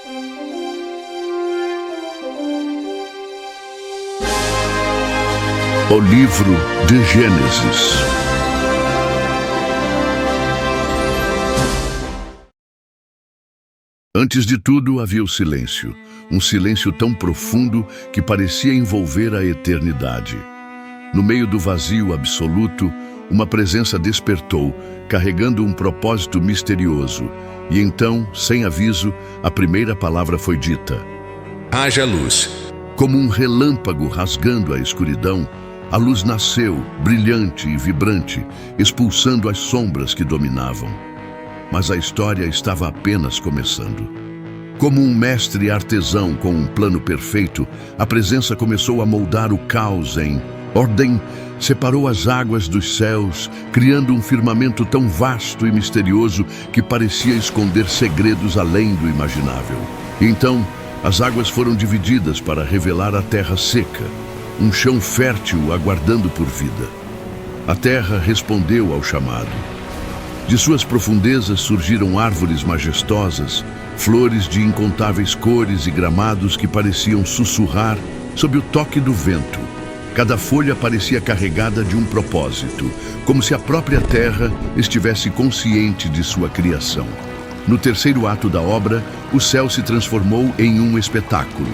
O livro de Gênesis. Antes de tudo havia o silêncio, um silêncio tão profundo que parecia envolver a eternidade. No meio do vazio absoluto, uma presença despertou, carregando um propósito misterioso. E então, sem aviso, a primeira palavra foi dita. Haja luz. Como um relâmpago rasgando a escuridão, a luz nasceu, brilhante e vibrante, expulsando as sombras que dominavam. Mas a história estava apenas começando. Como um mestre artesão com um plano perfeito, a presença começou a moldar o caos em ordem, separou as águas dos céus, criando um firmamento tão vasto e misterioso que parecia esconder segredos além do imaginável. Então, as águas foram divididas para revelar a terra seca, um chão fértil aguardando por vida. A terra respondeu ao chamado. De suas profundezas surgiram árvores majestosas, flores de incontáveis cores e gramados que pareciam sussurrar sob o toque do vento. Cada folha parecia carregada de um propósito, como se a própria terra estivesse consciente de sua criação. No terceiro ato da obra, o céu se transformou em um espetáculo.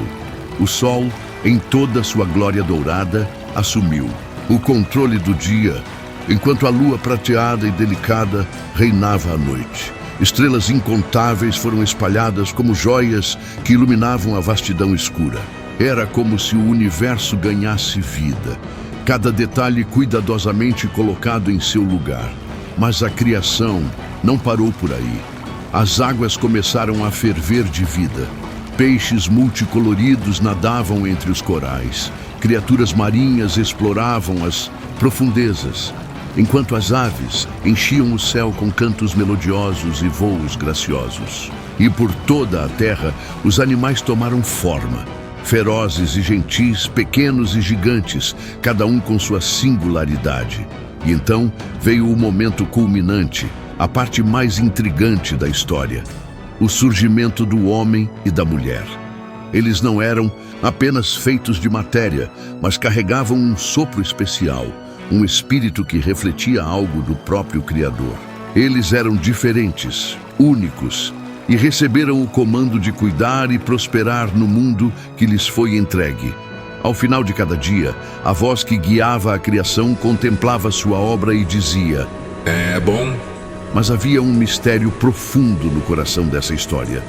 O sol, em toda sua glória dourada, assumiu o controle do dia, enquanto a lua prateada e delicada reinava à noite. Estrelas incontáveis foram espalhadas como joias que iluminavam a vastidão escura. Era como se o universo ganhasse vida, cada detalhe cuidadosamente colocado em seu lugar. Mas a criação não parou por aí. As águas começaram a ferver de vida. Peixes multicoloridos nadavam entre os corais. Criaturas marinhas exploravam as profundezas, enquanto as aves enchiam o céu com cantos melodiosos e voos graciosos. E por toda a terra, os animais tomaram forma. Ferozes e gentis, pequenos e gigantes, cada um com sua singularidade. E então veio o momento culminante, a parte mais intrigante da história. O surgimento do homem e da mulher. Eles não eram apenas feitos de matéria, mas carregavam um sopro especial, um espírito que refletia algo do próprio Criador. Eles eram diferentes, únicos, e receberam o comando de cuidar e prosperar no mundo que lhes foi entregue. Ao final de cada dia, a voz que guiava a criação contemplava sua obra e dizia: É bom. Mas havia um mistério profundo no coração dessa história.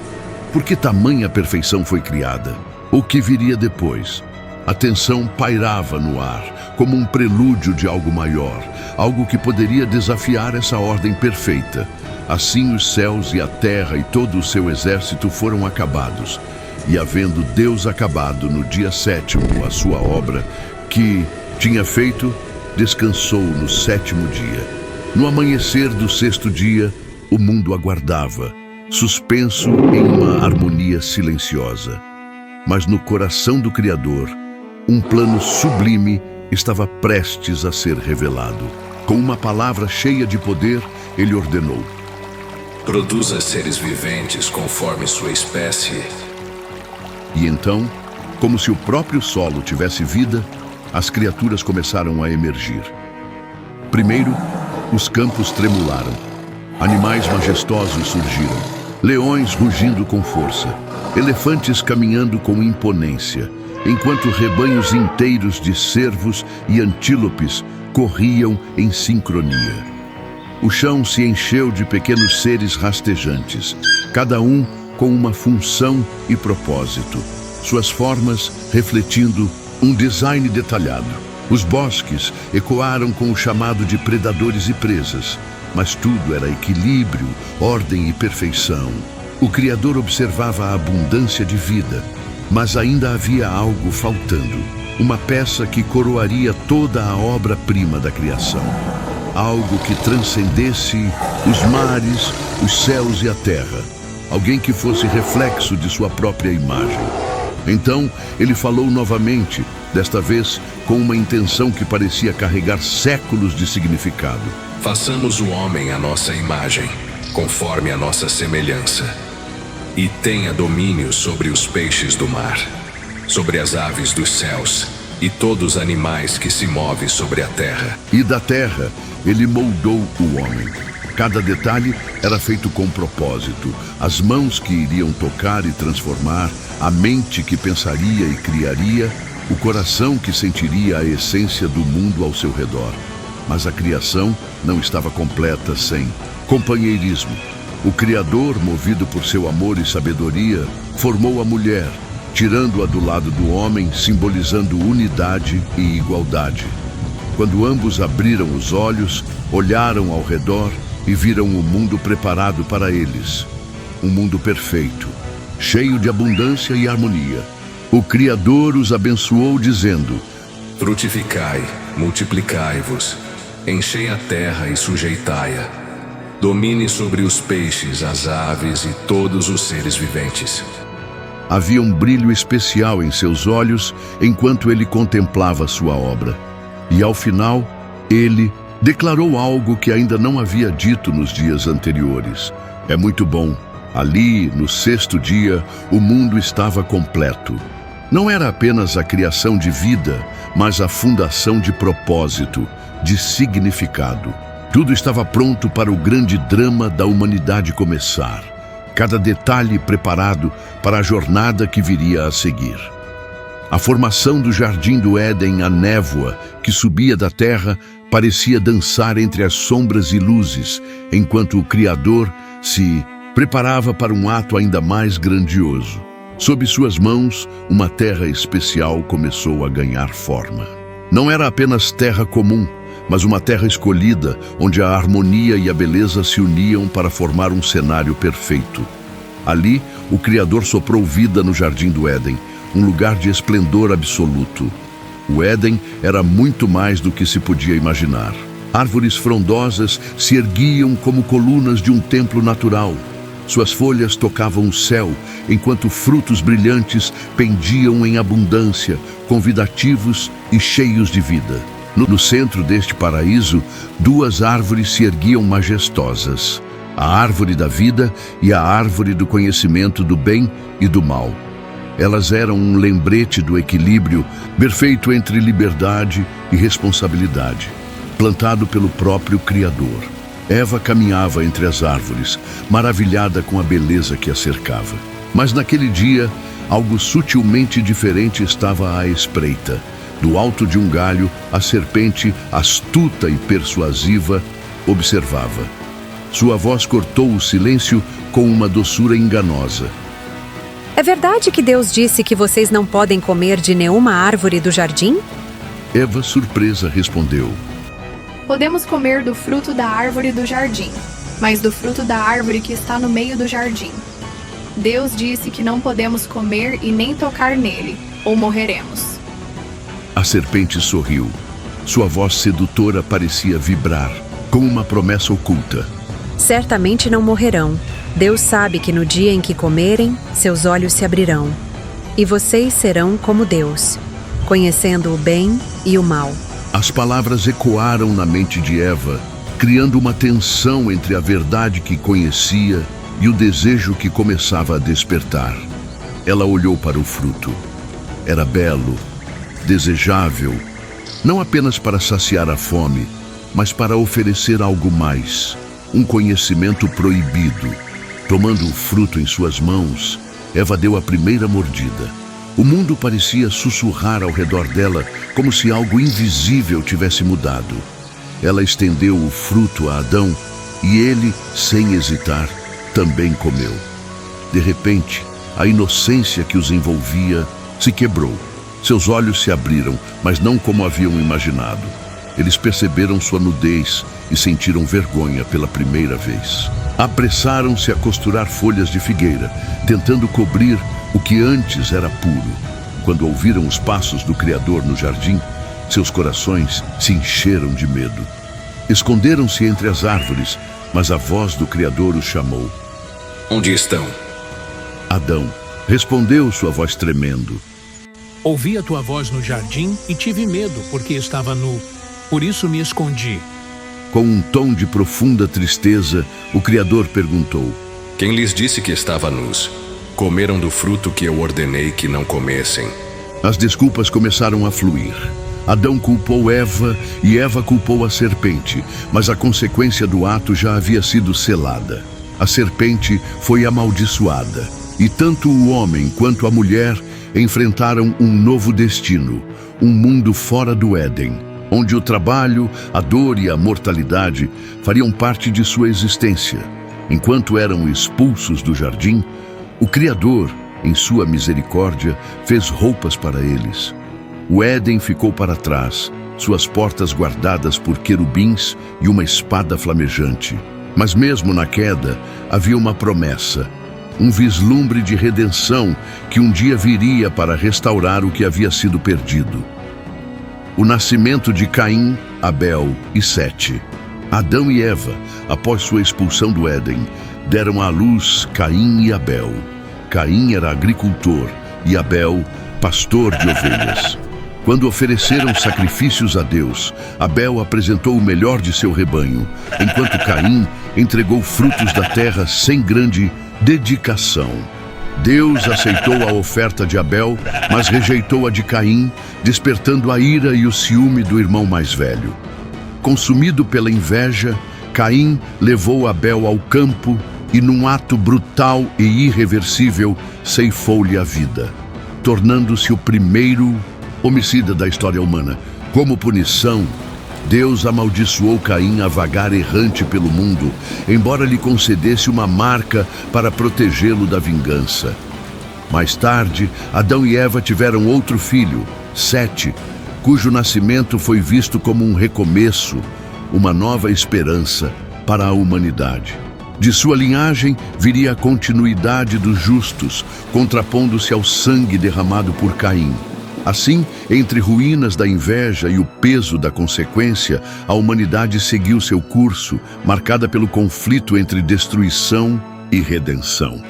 Por que tamanha perfeição foi criada? O que viria depois? A tensão pairava no ar, como um prelúdio de algo maior, algo que poderia desafiar essa ordem perfeita. Assim os céus e a terra e todo o seu exército foram acabados. E havendo Deus acabado no dia 7º a sua obra, que tinha feito, descansou no 7º dia. No amanhecer do 6º dia, o mundo aguardava, suspenso em uma harmonia silenciosa. Mas no coração do Criador, um plano sublime estava prestes a ser revelado. Com uma palavra cheia de poder, ele ordenou: Produza seres viventes conforme sua espécie. E então, como se o próprio solo tivesse vida, as criaturas começaram a emergir. Primeiro, os campos tremularam. Animais majestosos surgiram. Leões rugindo com força. Elefantes caminhando com imponência, enquanto rebanhos inteiros de cervos e antílopes corriam em sincronia. O chão se encheu de pequenos seres rastejantes, cada um com uma função e propósito, suas formas refletindo um design detalhado. Os bosques ecoaram com o chamado de predadores e presas, mas tudo era equilíbrio, ordem e perfeição. O Criador observava a abundância de vida, mas ainda havia algo faltando, uma peça que coroaria toda a obra-prima da criação. Algo que transcendesse os mares, os céus e a terra. Alguém que fosse reflexo de sua própria imagem. Então, ele falou novamente, desta vez com uma intenção que parecia carregar séculos de significado. Façamos o homem à nossa imagem, conforme a nossa semelhança. e tenha domínio sobre os peixes do mar, sobre as aves dos céus e todos os animais que se movem sobre a terra. E da terra ele moldou o homem. Cada detalhe era feito com propósito. As mãos que iriam tocar e transformar, a mente que pensaria e criaria, o coração que sentiria a essência do mundo ao seu redor. Mas a criação não estava completa sem companheirismo. O Criador, movido por seu amor e sabedoria, formou a mulher, tirando-a do lado do homem, simbolizando unidade e igualdade. Quando ambos abriram os olhos, olharam ao redor e viram o mundo preparado para eles. Um mundo perfeito, cheio de abundância e harmonia. O Criador os abençoou dizendo: Frutificai, multiplicai-vos, enchei a terra e sujeitai-a. Domine sobre os peixes, as aves e todos os seres viventes. Havia um brilho especial em seus olhos enquanto ele contemplava sua obra. E ao final, ele declarou algo que ainda não havia dito nos dias anteriores. É muito bom. Ali, no sexto dia, o mundo estava completo. Não era apenas a criação de vida, mas a fundação de propósito, de significado. Tudo estava pronto para o grande drama da humanidade começar. Cada detalhe preparado para a jornada que viria a seguir. A formação do Jardim do Éden, a névoa que subia da terra, parecia dançar entre as sombras e luzes, enquanto o Criador se preparava para um ato ainda mais grandioso. Sob suas mãos, uma terra especial começou a ganhar forma. Não era apenas terra comum, mas uma terra escolhida, onde a harmonia e a beleza se uniam para formar um cenário perfeito. Ali, o Criador soprou vida no Jardim do Éden, um lugar de esplendor absoluto. O Éden era muito mais do que se podia imaginar. Árvores frondosas se erguiam como colunas de um templo natural. Suas folhas tocavam o céu, enquanto frutos brilhantes pendiam em abundância, convidativos e cheios de vida. No centro deste paraíso, duas árvores se erguiam majestosas: a árvore da vida e a árvore do conhecimento do bem e do mal. Elas eram um lembrete do equilíbrio perfeito entre liberdade e responsabilidade, plantado pelo próprio Criador. Eva caminhava entre as árvores, maravilhada com a beleza que a cercava. Mas naquele dia, algo sutilmente diferente estava à espreita. Do alto de um galho, a serpente, astuta e persuasiva, observava. Sua voz cortou o silêncio com uma doçura enganosa. É verdade que Deus disse que vocês não podem comer de nenhuma árvore do jardim? Eva, surpresa, respondeu: Podemos comer do fruto da árvore do jardim, mas do fruto da árvore que está no meio do jardim. Deus disse que não podemos comer e nem tocar nele, ou morreremos. A serpente sorriu. Sua voz sedutora parecia vibrar, como uma promessa oculta. Certamente não morrerão. Deus sabe que no dia em que comerem, seus olhos se abrirão. E vocês serão como Deus, conhecendo o bem e o mal. As palavras ecoaram na mente de Eva, criando uma tensão entre a verdade que conhecia e o desejo que começava a despertar. Ela olhou para o fruto. Era belo, desejável, não apenas para saciar a fome, mas para oferecer algo mais, um conhecimento proibido. Tomando o fruto em suas mãos, Eva deu a primeira mordida. O mundo parecia sussurrar ao redor dela, como se algo invisível tivesse mudado. Ela estendeu o fruto a Adão e ele, sem hesitar, também comeu. De repente, a inocência que os envolvia se quebrou. Seus olhos se abriram, mas não como haviam imaginado. Eles perceberam sua nudez e sentiram vergonha pela primeira vez. Apressaram-se a costurar folhas de figueira, tentando cobrir o que antes era puro. Quando ouviram os passos do Criador no jardim, seus corações se encheram de medo. Esconderam-se entre as árvores, mas a voz do Criador os chamou. Onde estão? Adão, respondeu sua voz tremendo. Ouvi a tua voz no jardim e tive medo, porque estava nu. Por isso me escondi. Com um tom de profunda tristeza, o Criador perguntou: Quem lhes disse que estava nus? Comeram do fruto que eu ordenei que não comessem. As desculpas começaram a fluir. Adão culpou Eva e Eva culpou a serpente, mas a consequência do ato já havia sido selada. A serpente foi amaldiçoada, e tanto o homem quanto a mulher enfrentaram um novo destino, um mundo fora do Éden, onde o trabalho, a dor e a mortalidade fariam parte de sua existência. Enquanto eram expulsos do jardim, o Criador, em sua misericórdia, fez roupas para eles. O Éden ficou para trás, suas portas guardadas por querubins e uma espada flamejante. Mas mesmo na queda, havia uma promessa, um vislumbre de redenção que um dia viria para restaurar o que havia sido perdido. O nascimento de Caim, Abel e Sete. Adão e Eva, após sua expulsão do Éden, deram à luz Caim e Abel. Caim era agricultor e Abel, pastor de ovelhas. Quando ofereceram sacrifícios a Deus, Abel apresentou o melhor de seu rebanho, enquanto Caim entregou frutos da terra sem grande dedicação. Deus aceitou a oferta de Abel, mas rejeitou a de Caim, despertando a ira e o ciúme do irmão mais velho. Consumido pela inveja, Caim levou Abel ao campo e, num ato brutal e irreversível, ceifou-lhe a vida, tornando-se o primeiro homicida da história humana. Como punição, Deus amaldiçoou Caim a vagar errante pelo mundo, embora lhe concedesse uma marca para protegê-lo da vingança. Mais tarde, Adão e Eva tiveram outro filho, Sete, cujo nascimento foi visto como um recomeço, uma nova esperança para a humanidade. De sua linhagem viria a continuidade dos justos, contrapondo-se ao sangue derramado por Caim. Assim, entre ruínas da inveja e o peso da consequência, a humanidade seguiu seu curso, marcada pelo conflito entre destruição e redenção.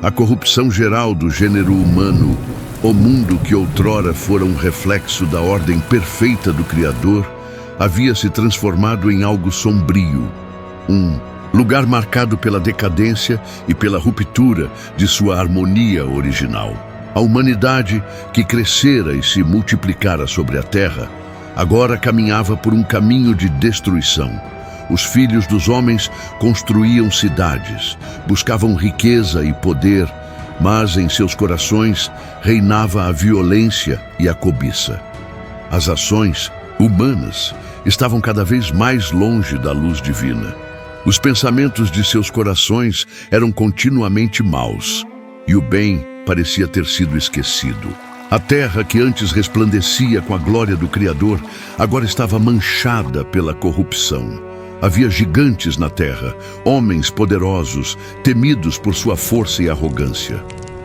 A corrupção geral do gênero humano, o mundo que outrora fora um reflexo da ordem perfeita do Criador, havia se transformado em algo sombrio, um lugar marcado pela decadência e pela ruptura de sua harmonia original. A humanidade, que crescera e se multiplicara sobre a terra, agora caminhava por um caminho de destruição. Os filhos dos homens construíam cidades, buscavam riqueza e poder, mas em seus corações reinava a violência e a cobiça. As ações humanas estavam cada vez mais longe da luz divina. Os pensamentos de seus corações eram continuamente maus, e o bem parecia ter sido esquecido. A terra, que antes resplandecia com a glória do Criador, agora estava manchada pela corrupção. Havia gigantes na terra, homens poderosos, temidos por sua força e arrogância.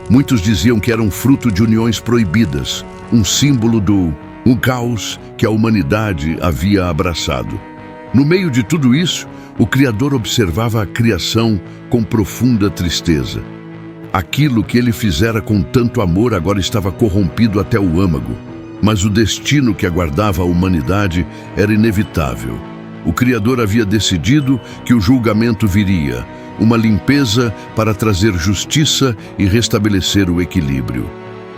Muitos diziam que eram fruto de uniões proibidas, um símbolo do caos que a humanidade havia abraçado. No meio de tudo isso, o Criador observava a criação com profunda tristeza. Aquilo que ele fizera com tanto amor agora estava corrompido até o âmago. Mas o destino que aguardava a humanidade era inevitável. O Criador havia decidido que o julgamento viria, uma limpeza para trazer justiça e restabelecer o equilíbrio.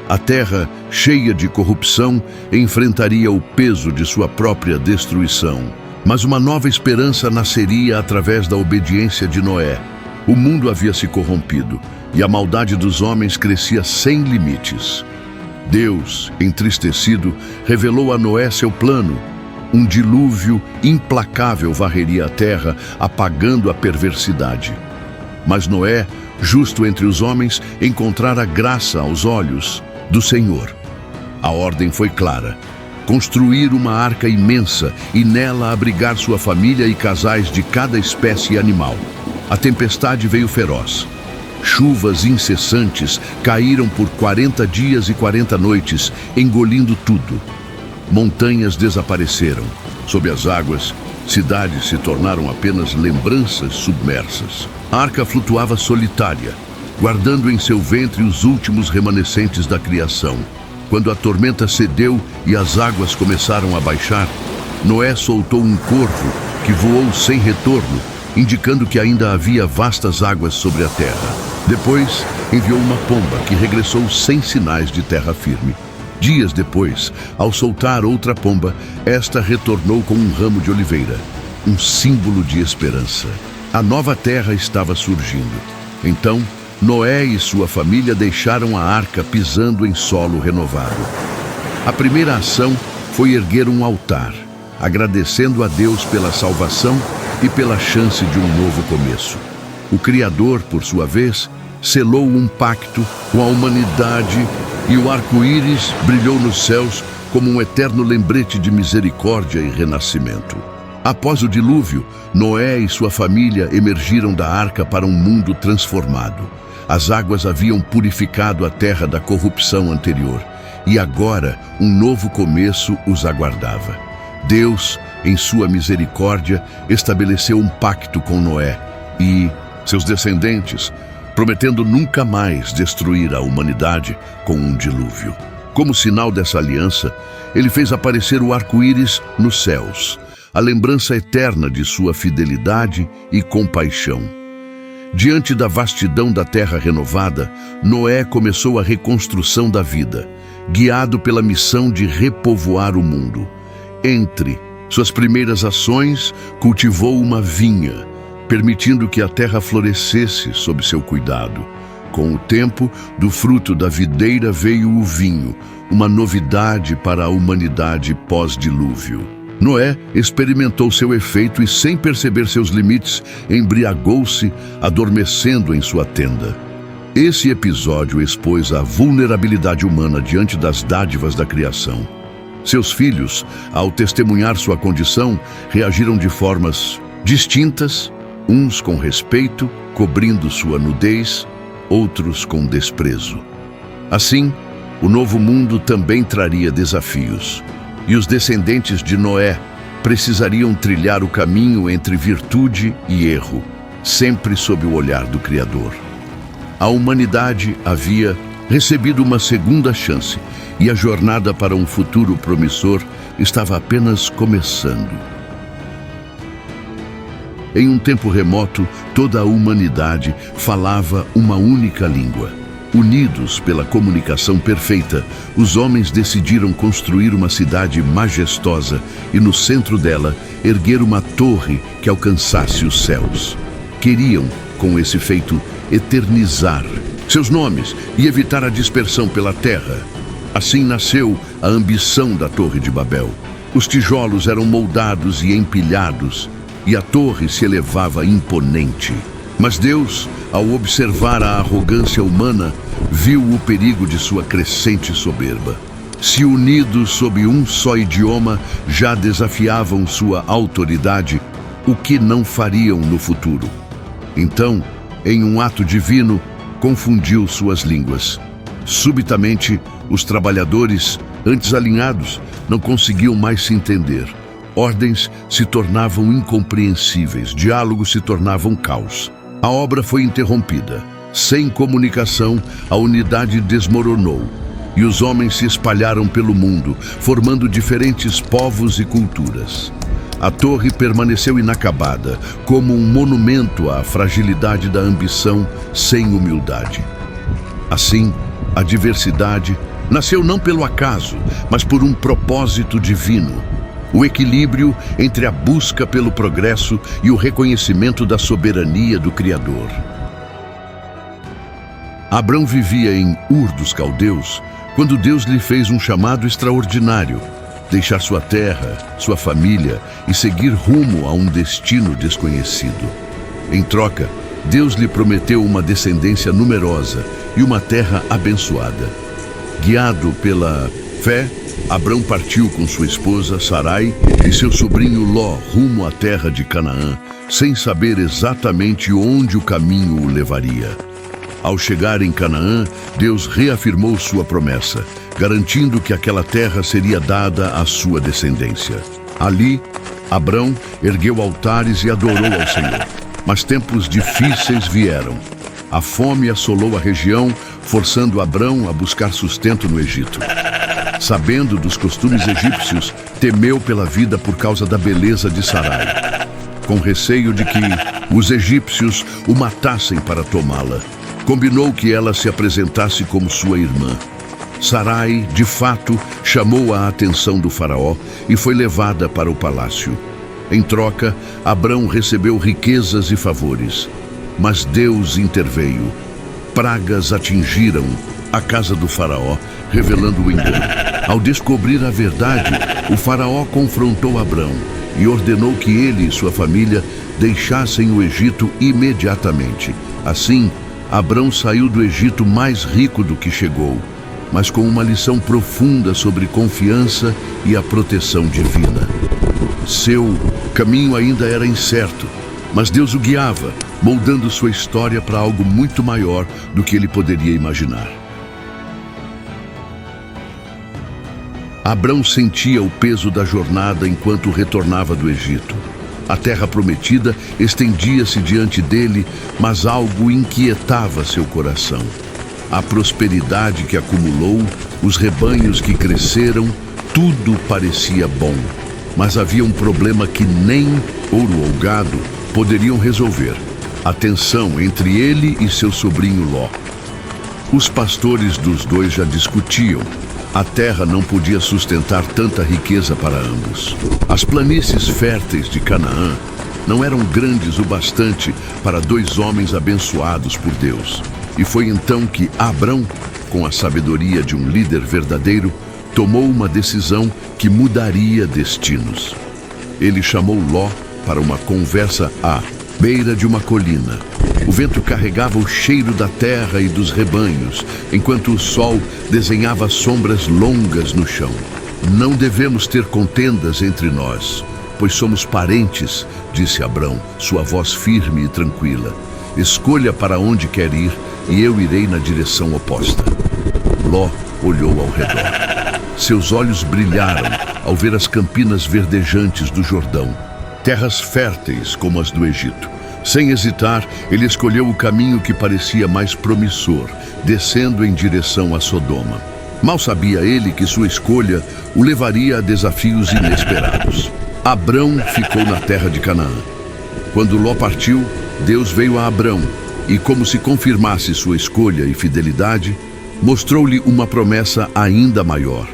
A terra, cheia de corrupção, enfrentaria o peso de sua própria destruição. Mas uma nova esperança nasceria através da obediência de Noé. O mundo havia se corrompido e a maldade dos homens crescia sem limites. Deus, entristecido, revelou a Noé seu plano. Um dilúvio implacável varreria a terra, apagando a perversidade. Mas Noé, justo entre os homens, encontrara graça aos olhos do Senhor. A ordem foi clara: construir uma arca imensa e nela abrigar sua família e casais de cada espécie animal. A tempestade veio feroz. Chuvas incessantes caíram por 40 dias e 40 noites, engolindo tudo. Montanhas desapareceram. Sob as águas, cidades se tornaram apenas lembranças submersas. A arca flutuava solitária, guardando em seu ventre os últimos remanescentes da criação. Quando a tormenta cedeu e as águas começaram a baixar, Noé soltou um corvo que voou sem retorno, indicando que ainda havia vastas águas sobre a terra. Depois, enviou uma pomba que regressou sem sinais de terra firme. Dias depois, ao soltar outra pomba, esta retornou com um ramo de oliveira, um símbolo de esperança. A nova terra estava surgindo. Então, Noé e sua família deixaram a arca pisando em solo renovado. A primeira ação foi erguer um altar, agradecendo a Deus pela salvação e pela chance de um novo começo. O Criador, por sua vez, selou um pacto com a humanidade e o arco-íris brilhou nos céus como um eterno lembrete de misericórdia e renascimento. Após o dilúvio, Noé e sua família emergiram da arca para um mundo transformado. As águas haviam purificado a terra da corrupção anterior, e agora um novo começo os aguardava. Deus, em sua misericórdia, estabeleceu um pacto com Noé e seus descendentes, prometendo nunca mais destruir a humanidade com um dilúvio. Como sinal dessa aliança, ele fez aparecer o arco-íris nos céus, a lembrança eterna de sua fidelidade e compaixão. Diante da vastidão da terra renovada, Noé começou a reconstrução da vida, guiado pela missão de repovoar o mundo. Entre suas primeiras ações, cultivou uma vinha, permitindo que a terra florescesse sob seu cuidado. Com o tempo, do fruto da videira veio o vinho, uma novidade para a humanidade pós-dilúvio. Noé experimentou seu efeito e, sem perceber seus limites, embriagou-se, adormecendo em sua tenda. Esse episódio expôs a vulnerabilidade humana diante das dádivas da criação. Seus filhos, ao testemunhar sua condição, reagiram de formas distintas, uns com respeito, cobrindo sua nudez, outros com desprezo. Assim, o novo mundo também traria desafios, e os descendentes de Noé precisariam trilhar o caminho entre virtude e erro, sempre sob o olhar do Criador. A humanidade havia recebido uma segunda chance, e a jornada para um futuro promissor estava apenas começando. Em um tempo remoto, toda a humanidade falava uma única língua. Unidos pela comunicação perfeita, os homens decidiram construir uma cidade majestosa e, no centro dela, erguer uma torre que alcançasse os céus. Queriam, com esse feito, eternizar seus nomes e evitar a dispersão pela terra. Assim nasceu a ambição da Torre de Babel. Os tijolos eram moldados e empilhados, e a torre se elevava imponente. Mas Deus, ao observar a arrogância humana, viu o perigo de sua crescente soberba. Se unidos sob um só idioma já desafiavam sua autoridade, o que não fariam no futuro? Então, em um ato divino, confundiu suas línguas. Subitamente, os trabalhadores, antes alinhados, não conseguiam mais se entender. Ordens se tornavam incompreensíveis, diálogos se tornavam caos. A obra foi interrompida. Sem comunicação, a unidade desmoronou, e os homens se espalharam pelo mundo, formando diferentes povos e culturas. A torre permaneceu inacabada, como um monumento à fragilidade da ambição sem humildade. Assim, a diversidade nasceu não pelo acaso, mas por um propósito divino. O equilíbrio entre a busca pelo progresso e o reconhecimento da soberania do Criador. Abrão vivia em Ur dos Caldeus quando Deus lhe fez um chamado extraordinário: deixar sua terra, sua família e seguir rumo a um destino desconhecido. Em troca, Deus lhe prometeu uma descendência numerosa e uma terra abençoada. Guiado pela fé, Abrão partiu com sua esposa Sarai e seu sobrinho Ló rumo à terra de Canaã, sem saber exatamente onde o caminho o levaria. Ao chegar em Canaã, Deus reafirmou sua promessa, garantindo que aquela terra seria dada à sua descendência. Ali, Abrão ergueu altares e adorou ao Senhor. Mas tempos difíceis vieram. A fome assolou a região, forçando Abrão a buscar sustento no Egito. Sabendo dos costumes egípcios, temeu pela vida por causa da beleza de Sarai, com receio de que os egípcios o matassem para tomá-la. Combinou que ela se apresentasse como sua irmã. Sarai, de fato, chamou a atenção do faraó e foi levada para o palácio. Em troca, Abrão recebeu riquezas e favores. Mas Deus interveio. Pragas atingiram a casa do faraó, revelando o engano. Ao descobrir a verdade, o faraó confrontou Abrão e ordenou que ele e sua família deixassem o Egito imediatamente. Assim, Abrão saiu do Egito mais rico do que chegou, mas com uma lição profunda sobre confiança e a proteção divina. Seu caminho ainda era incerto, mas Deus o guiava, moldando sua história para algo muito maior do que ele poderia imaginar. Abrão sentia o peso da jornada enquanto retornava do Egito. A terra prometida estendia-se diante dele, mas algo inquietava seu coração. A prosperidade que acumulou, os rebanhos que cresceram, tudo parecia bom. Mas havia um problema que nem ouro ou gado poderiam resolver: a tensão entre ele e seu sobrinho Ló. Os pastores dos dois já discutiam. A terra não podia sustentar tanta riqueza para ambos. As planícies férteis de Canaã não eram grandes o bastante para dois homens abençoados por Deus. E foi então que Abrão, com a sabedoria de um líder verdadeiro, tomou uma decisão que mudaria destinos. Ele chamou Ló para uma conversa à beira de uma colina. O vento carregava o cheiro da terra e dos rebanhos, enquanto o sol desenhava sombras longas no chão. Não devemos ter contendas entre nós, pois somos parentes, disse Abrão, sua voz firme e tranquila. Escolha para onde quer ir e eu irei na direção oposta. Ló olhou ao redor. Seus olhos brilharam ao ver as campinas verdejantes do Jordão, terras férteis como as do Egito. Sem hesitar, ele escolheu o caminho que parecia mais promissor, descendo em direção a Sodoma. Mal sabia ele que sua escolha o levaria a desafios inesperados. Abrão ficou na terra de Canaã. Quando Ló partiu, Deus veio a Abrão e, como se confirmasse sua escolha e fidelidade, mostrou-lhe uma promessa ainda maior.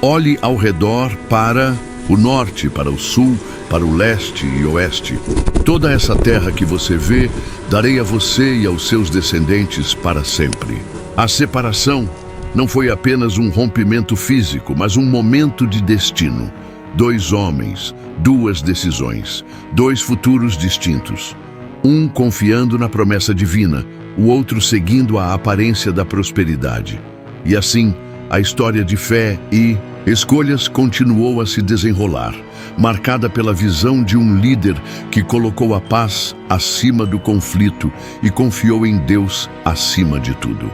Olhe ao redor para o norte, para o sul, para o leste e oeste. Toda essa terra que você vê, darei a você e aos seus descendentes para sempre. A separação não foi apenas um rompimento físico, mas um momento de destino. Dois homens, duas decisões, dois futuros distintos. Um confiando na promessa divina, o outro seguindo a aparência da prosperidade. E assim, a história de fé e escolhas continuou a se desenrolar, marcada pela visão de um líder que colocou a paz acima do conflito e confiou em Deus acima de tudo.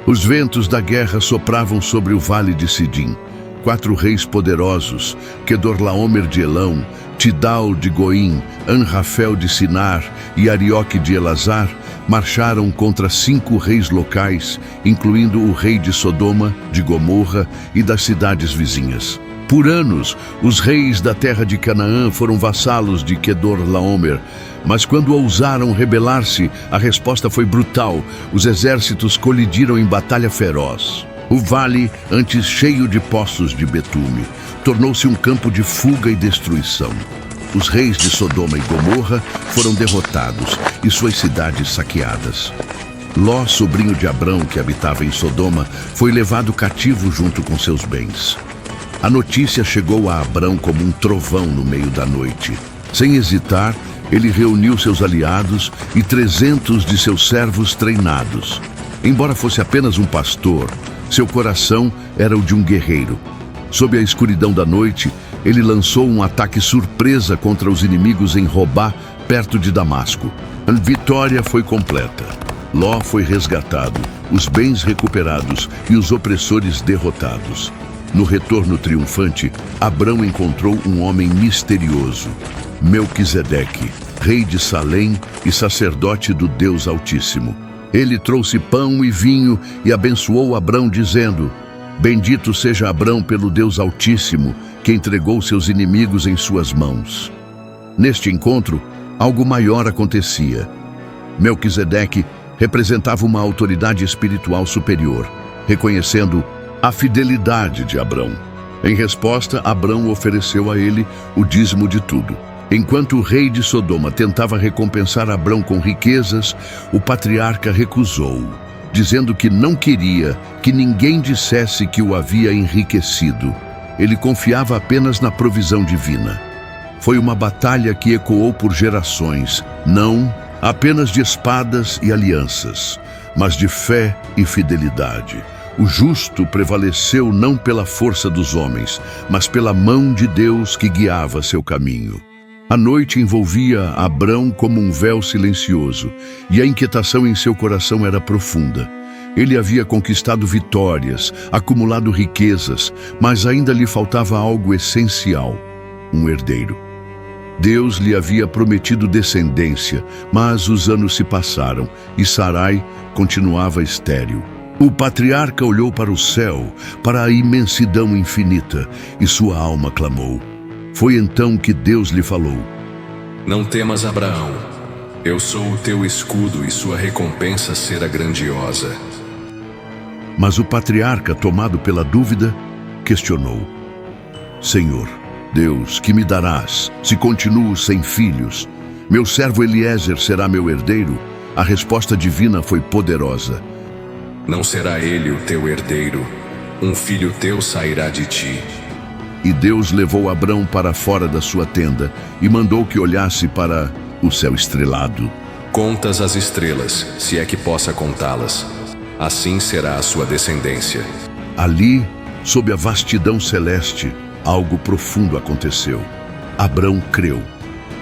Os ventos da guerra sopravam sobre o vale de Sidim. 4 reis poderosos, Quedorlaomer de Elão, Tidal de Goim, Anrafel de Sinar e Arioque de Elazar, marcharam contra 5 reis locais, incluindo o rei de Sodoma, de Gomorra e das cidades vizinhas. Por anos, os reis da terra de Canaã foram vassalos de Quedorlaomer, mas quando ousaram rebelar-se, a resposta foi brutal. Os exércitos colidiram em batalha feroz. O vale, antes cheio de poços de betume, tornou-se um campo de fuga e destruição. Os reis de Sodoma e Gomorra foram derrotados e suas cidades saqueadas. Ló, sobrinho de Abrão, que habitava em Sodoma, foi levado cativo junto com seus bens. A notícia chegou a Abrão como um trovão no meio da noite. Sem hesitar, ele reuniu seus aliados e 300 de seus servos treinados. Embora fosse apenas um pastor, seu coração era o de um guerreiro. Sob a escuridão da noite, ele lançou um ataque surpresa contra os inimigos em Robá, perto de Damasco. A vitória foi completa. Ló foi resgatado, os bens recuperados e os opressores derrotados. No retorno triunfante, Abrão encontrou um homem misterioso, Melquisedeque, rei de Salém e sacerdote do Deus Altíssimo. Ele trouxe pão e vinho e abençoou Abrão, dizendo: Bendito seja Abrão pelo Deus Altíssimo, que entregou seus inimigos em suas mãos. Neste encontro, algo maior acontecia. Melquisedeque representava uma autoridade espiritual superior, reconhecendo a fidelidade de Abrão. Em resposta, Abrão ofereceu a ele o dízimo de tudo. Enquanto o rei de Sodoma tentava recompensar Abrão com riquezas, o patriarca recusou, dizendo que não queria que ninguém dissesse que o havia enriquecido. Ele confiava apenas na provisão divina. Foi uma batalha que ecoou por gerações, não apenas de espadas e alianças, mas de fé e fidelidade. O justo prevaleceu não pela força dos homens, mas pela mão de Deus que guiava seu caminho. A noite envolvia Abrão como um véu silencioso, e a inquietação em seu coração era profunda. Ele havia conquistado vitórias, acumulado riquezas, mas ainda lhe faltava algo essencial: um herdeiro. Deus lhe havia prometido descendência, mas os anos se passaram e Sarai continuava estéril. O patriarca olhou para o céu, para a imensidão infinita, e sua alma clamou. Foi então que Deus lhe falou: Não temas, Abraão. Eu sou o teu escudo e sua recompensa será grandiosa. Mas o patriarca, tomado pela dúvida, questionou: Senhor, Deus, que me darás, se continuo sem filhos? Meu servo Eliezer será meu herdeiro? A resposta divina foi poderosa: Não será ele o teu herdeiro. Um filho teu sairá de ti. E Deus levou Abrão para fora da sua tenda e mandou que olhasse para o céu estrelado. Contas as estrelas, se é que possa contá-las. Assim será a sua descendência. Ali, sob a vastidão celeste, algo profundo aconteceu. Abrão creu.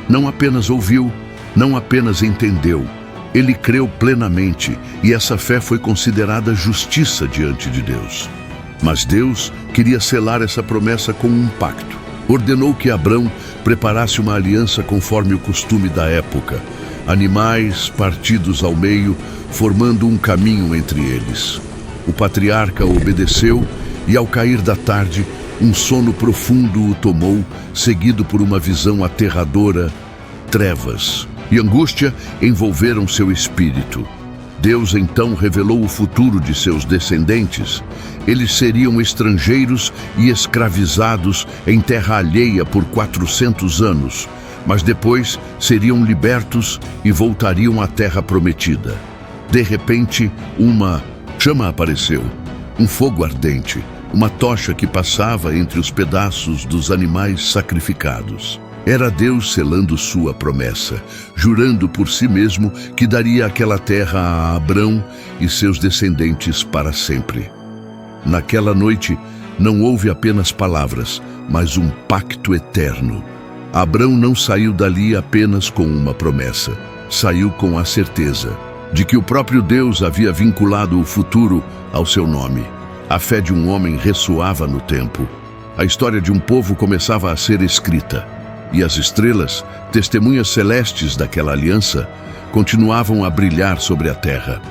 Não apenas ouviu, não apenas entendeu. Ele creu plenamente, e essa fé foi considerada justiça diante de Deus. Mas Deus queria selar essa promessa com um pacto. Ordenou que Abrão preparasse uma aliança conforme o costume da época. Animais partidos ao meio, formando um caminho entre eles. O patriarca obedeceu, e ao cair da tarde, um sono profundo o tomou, seguido por uma visão aterradora. Trevas e angústia envolveram seu espírito. Deus então revelou o futuro de seus descendentes. Eles seriam estrangeiros e escravizados em terra alheia por 400 anos, mas depois seriam libertos e voltariam à terra prometida. De repente, uma chama apareceu, um fogo ardente, uma tocha que passava entre os pedaços dos animais sacrificados. Era Deus selando sua promessa, jurando por si mesmo que daria aquela terra a Abrão e seus descendentes para sempre. Naquela noite, não houve apenas palavras, mas um pacto eterno. Abrão não saiu dali apenas com uma promessa, saiu com a certeza de que o próprio Deus havia vinculado o futuro ao seu nome. A fé de um homem ressoava no tempo. A história de um povo começava a ser escrita. E as estrelas, testemunhas celestes daquela aliança, continuavam a brilhar sobre a terra.